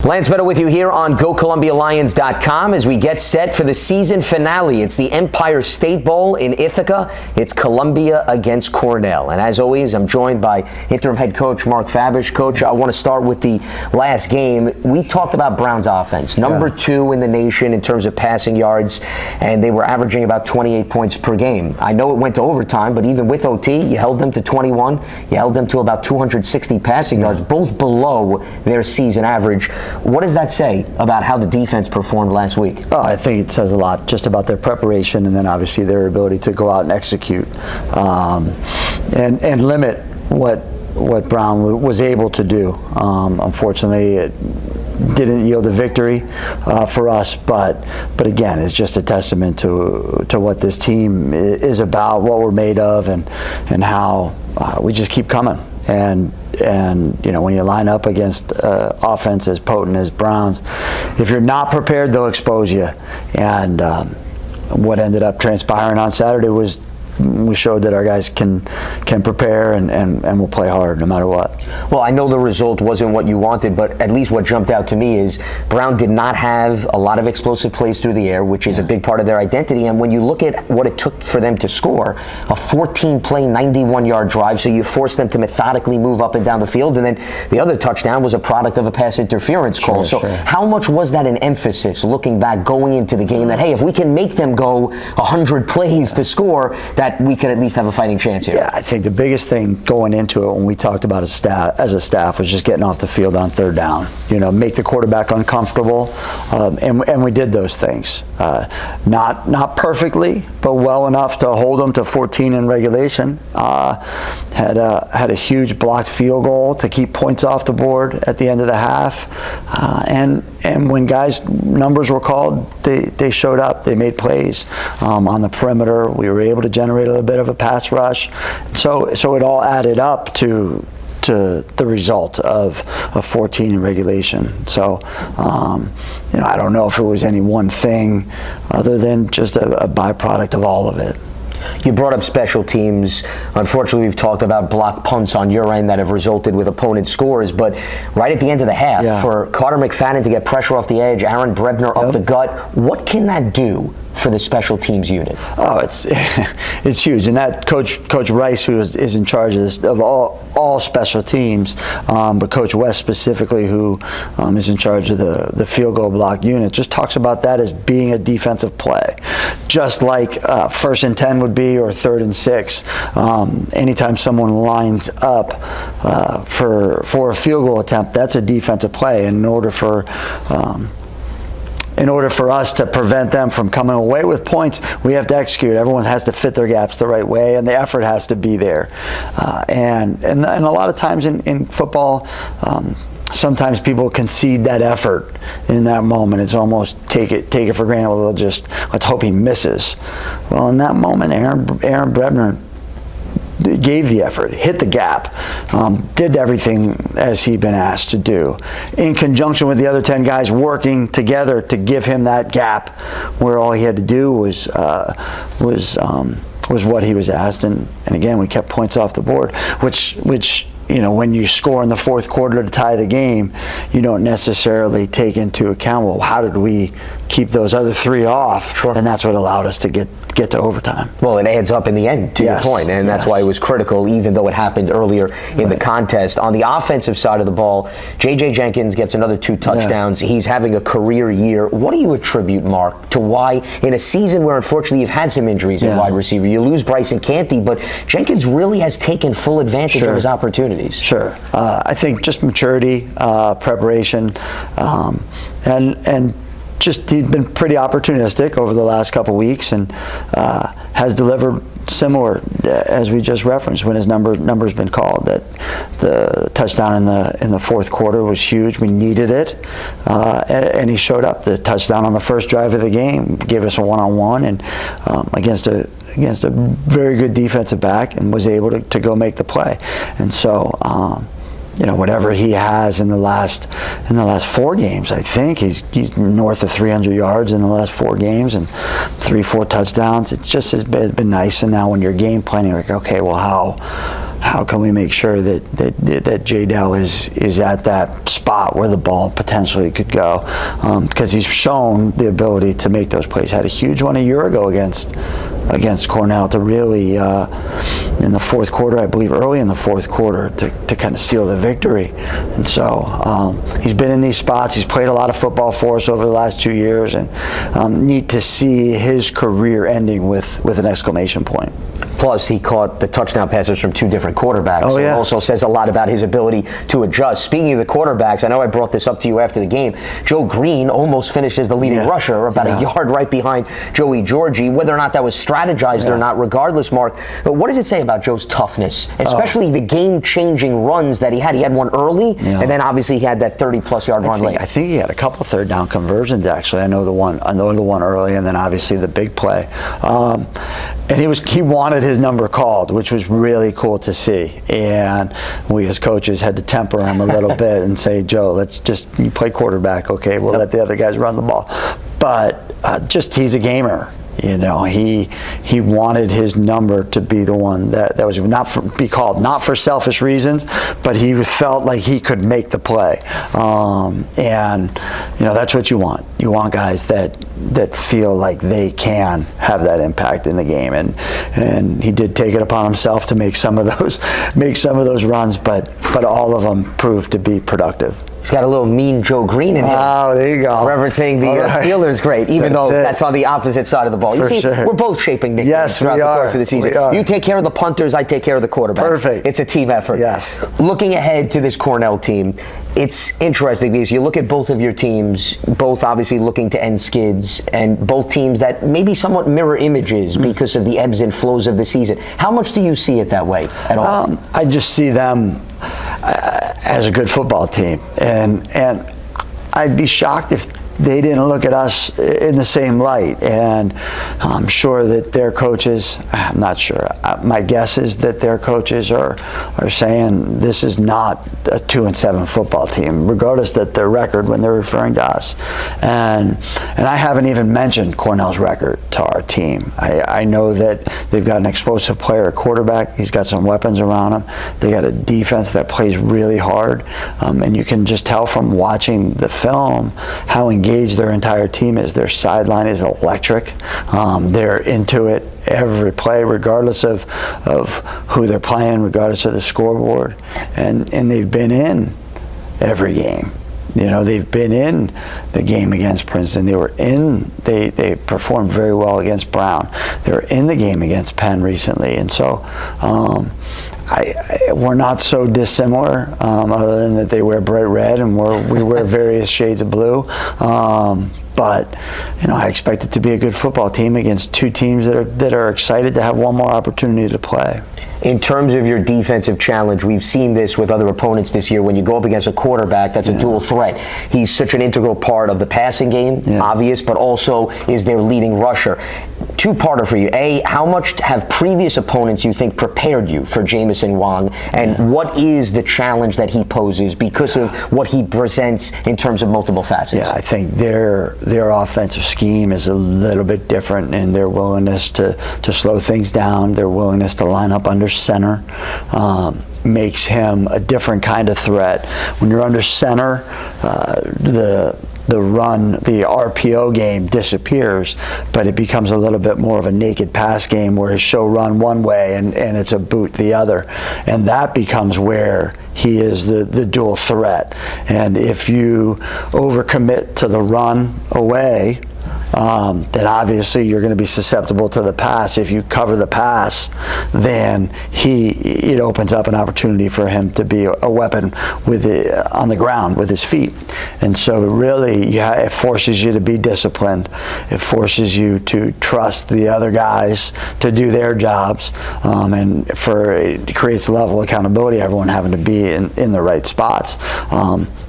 Lance Meadow with you here on GoColumbiaLions.com as we get set for the season finale. It's the Empire State Bowl in Ithaca. It's Columbia against Cornell. And as always, I'm joined by interim head coach Mark Fabish. Coach, I want to start with the last game. We talked about Brown's offense, number 2 in the nation in terms of passing yards, and they were averaging about 28 points per game. I know it went to overtime, but even with OT, you held them to 21. You held them to about 260 passing yards, both below their season average. What does that say about how the defense performed last week? Oh, I think it says a lot just about their preparation and then obviously their ability to go out and execute and limit what Brown was able to do. Unfortunately, it didn't yield a victory for us, but again, it's just a testament to what this team is about, what we're made of, and how we just keep coming. And you know, when you line up against offense as potent as Brown's, if you're not prepared, they'll expose you. And what ended up transpiring on Saturday was we showed that our guys can prepare and will play hard no matter what. Well, I know the result wasn't what you wanted, but at least what jumped out to me is Brown did not have a lot of explosive plays through the air, which is a big part of their identity. And when you look at what it took for them to score, a 14-play, 91-yard drive, so you forced them to methodically move up and down the field, and then the other touchdown was a product of a pass interference call. So how much was that an emphasis, looking back, going into the game, that, hey, if we can make them go 100 plays to score, that we could at least have a fighting chance here? Yeah, I think the biggest thing going into it when we talked about as a staff was just getting off the field on third down. You know, make the quarterback uncomfortable, and we did those things. Not perfectly, but well enough to hold them to 14 in regulation. Had a huge blocked field goal to keep points off the board at the end of the half, and when guys' numbers were called, they showed up. They made plays on the perimeter. We were able to generate a little bit of a pass rush. So it all added up to the result of 14 in regulation. So, you know, I don't know if it was any one thing other than just a byproduct of all of it. You brought up special teams. Unfortunately, we've talked about block punts on your end that have resulted with opponent scores, but right at the end of the half, for Carter McFadden to get pressure off the edge, Aaron Brebner up the gut, what can that do for the special teams unit? Oh, it's huge. And that Coach Rice, who is in charge of all special teams, but Coach West specifically, who is in charge of the field goal block unit, just talks about that as being a defensive play, just like 1st and 10 would be, or 3rd and 6. Anytime someone lines up for a field goal attempt, that's a defensive play. And in order for us to prevent them from coming away with points, we have to execute. Everyone has to fit their gaps the right way, and the effort has to be there. And a lot of times in football, sometimes people concede that effort in that moment. It's almost take it for granted. Well, let's hope he misses. Well, in that moment, Aaron Brebner gave the effort, hit the gap, did everything as he'd been asked to do, in conjunction with the other 10 guys working together to give him that gap, where all he had to do was what he was asked, and again, we kept points off the board, which you know, when you score in the 4th quarter to tie the game, you don't necessarily take into account, well, how did we keep those other 3 off? And that's what allowed us to get to overtime. Well, it adds up in the end, to your point, and that's why it was critical, even though it happened earlier in the contest. On the offensive side of the ball, J.J. Jenkins gets another 2 touchdowns. He's having a career year. What do you attribute, Mark, to why, in a season where unfortunately you've had some injuries at wide receiver, you lose Bryson Canty, but Jenkins really has taken full advantage of his opportunities? Sure. I think just maturity, preparation, and just he's been pretty opportunistic over the last couple weeks, and has delivered similar as we just referenced when his number's been called. That the touchdown in the 4th quarter was huge. We needed it, and he showed up. The touchdown on the first drive of the game gave us a one-on-one, and against a very good defensive back, and was able to go make the play. And so you know, whatever he has in the last 4 games, I think he's north of 300 yards in the last 4 games and 3-4 touchdowns. It's just has been nice. And now when you're game planning, you're like, okay, well, how can we make sure that J-Dell is at that spot where the ball potentially could go, because he's shown the ability to make those plays. Had a huge one a year ago against Cornell to really, in the fourth quarter, I believe, early in the fourth quarter, to kind of seal the victory. And so he's been in these spots. He's played a lot of football for us over the last 2 years, and neat to see his career ending with an exclamation point. Plus, he caught the touchdown passes from 2 different quarterbacks. Oh, yeah. So it also says a lot about his ability to adjust. Speaking of the quarterbacks, I know I brought this up to you after the game. Joe Green almost finished as the leading rusher, about a yard right behind Joey Georgie. Whether or not that was strategized or not, regardless, Mark, but what does it say about Joe's toughness, especially the game-changing runs that he had? He had one early, and then obviously he had that 30-plus yard run late. I think he had a couple third down conversions, actually. I know the one early, and then obviously the big play. And he wanted his number called, which was really cool to see. And we as coaches had to temper him a little bit and say, Joe, you play quarterback, okay? We'll let the other guys run the ball. But he's a gamer. You know, he wanted his number to be the one that was be called, not for selfish reasons, but he felt like he could make the play. And that's what you want. You want guys that feel like they can have that impact in the game. And he did take it upon himself to make some of those runs, but all of them proved to be productive. He's got a little mean Joe Green in him. Oh, there you go. Referencing the Steelers great, even though that's on the opposite side of the ball. You see, we're both shaping nicknames throughout the course of the season. You take care of the punters, I take care of the quarterbacks. Perfect. It's a team effort. Yes. Looking ahead to this Cornell team, it's interesting because you look at both of your teams, both obviously looking to end skids, and both teams that maybe somewhat mirror images because of the ebbs and flows of the season. How much do you see it that way at all? I just see them as a good football team, and I'd be shocked if they didn't look at us in the same light. And I'm sure that their coaches, I'm not sure, my guess is that their coaches are saying this is not a 2-7 football team, regardless of their record when they're referring to us. And I haven't even mentioned Cornell's record to our team. I know that they've got an explosive player at quarterback. He's got some weapons around him. They got a defense that plays really hard, and you can just tell from watching the film how engaged their entire team is. Their sideline is electric. They're into it every play, regardless of who they're playing, regardless of the scoreboard, and they've been in every game. They've been in the game against Princeton. They performed very well against Brown. They were in the game against Penn recently, and so we're not so dissimilar, other than that they wear bright red and we wear various shades of blue. But I expect it to be a good football team against two teams that are excited to have one more opportunity to play. In terms of your defensive challenge, we've seen this with other opponents this year. When you go up against a quarterback that's a dual threat, he's such an integral part of the passing game, obvious, but also is their leading rusher. Two-parter for you. A, how much have previous opponents, you think, prepared you for Jamison Wong, and what is the challenge that he poses because of what he presents in terms of multiple facets? Yeah, I think their offensive scheme is a little bit different in their willingness to slow things down, their willingness to line up under center. Makes him a different kind of threat. When you're under center, the run, the RPO game disappears, but it becomes a little bit more of a naked pass game where his show run one way and it's a boot the other. And that becomes where he is the dual threat. And if you overcommit to the run away, then obviously you're going to be susceptible to the pass. If you cover the pass, then it opens up an opportunity for him to be a weapon on the ground with his feet. And so really, it forces you to be disciplined. It forces you to trust the other guys to do their jobs, and it creates a level of accountability, everyone having to be in the right spots.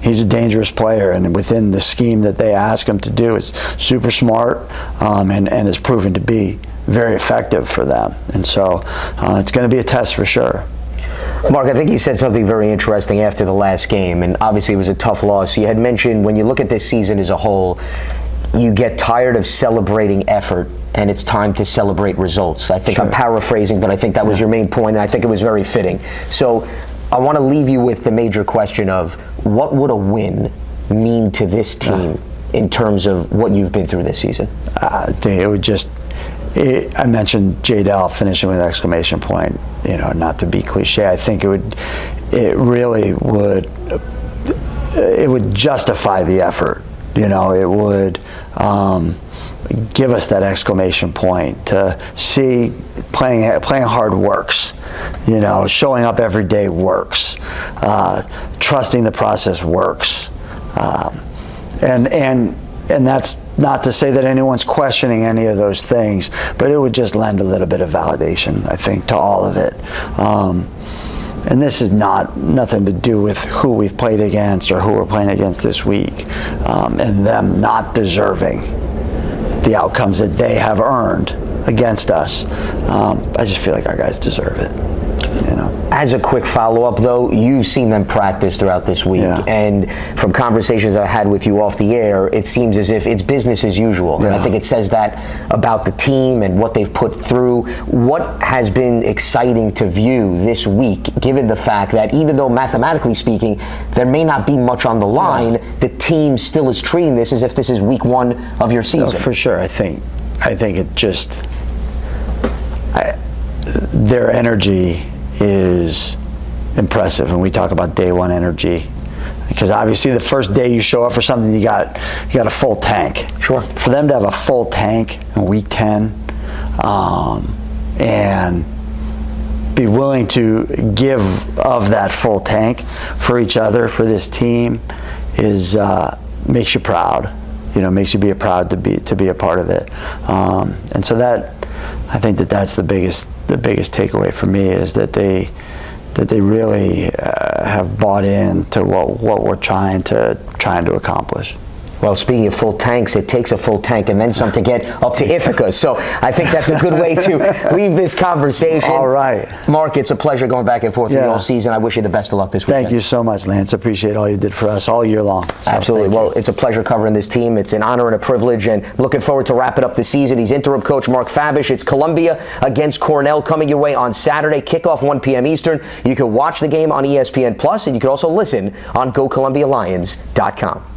He's a dangerous player, and within the scheme that they ask him to do, it's super smart, and is proven to be very effective for them. And so it's going to be a test for sure. Mark, I think you said something very interesting after the last game, and obviously it was a tough loss. You had mentioned when you look at this season as a whole, you get tired of celebrating effort and it's time to celebrate results. I think Sure. I'm paraphrasing, but I think that was your main point, and I think it was very fitting. So I want to leave you with the major question of what would a win mean to this team in terms of what you've been through this season? I think it would just, I mentioned J-Dell finishing with an exclamation point, not to be cliche. I think it really would justify the effort. It would give us that exclamation point to see playing hard works. Showing up every day works. Trusting the process works. And that's not to say that anyone's questioning any of those things, but it would just lend a little bit of validation, I think, to all of it. And this is nothing to do with who we've played against or who we're playing against this week, and them not deserving the outcomes that they have earned against us. I just feel like our guys deserve it. As a quick follow-up, though, you've seen them practice throughout this week, and from conversations I had with you off the air, it seems as if it's business as usual. And I think it says that about the team and what they've put through. What has been exciting to view this week, given the fact that even though mathematically speaking, there may not be much on the line, the team still is treating this as if this is week one of your season? No, for sure. I think it just, their energy is impressive, and we talk about day one energy, because obviously the first day you show up for something, you got a full tank. Sure. For them to have a full tank in week 10, and be willing to give of that full tank for each other, for this team, is makes you proud. Makes you be proud to be a part of it. And so that, I think that's the biggest takeaway for me, is that they really have bought into what we're trying to accomplish. Well, speaking of full tanks, it takes a full tank and then some to get up to Ithaca. So I think that's a good way to leave this conversation. All right. Mark, it's a pleasure going back and forth with you all season. I wish you the best of luck this weekend. Thank you so much, Lance. Appreciate all you did for us all year long. So absolutely. Well, it's a pleasure covering this team. It's an honor and a privilege, and looking forward to wrapping up the season. He's interim coach Mark Fabish. It's Columbia against Cornell coming your way on Saturday, kickoff 1 p.m. Eastern. You can watch the game on ESPN Plus, and you can also listen on GoColumbiaLions.com.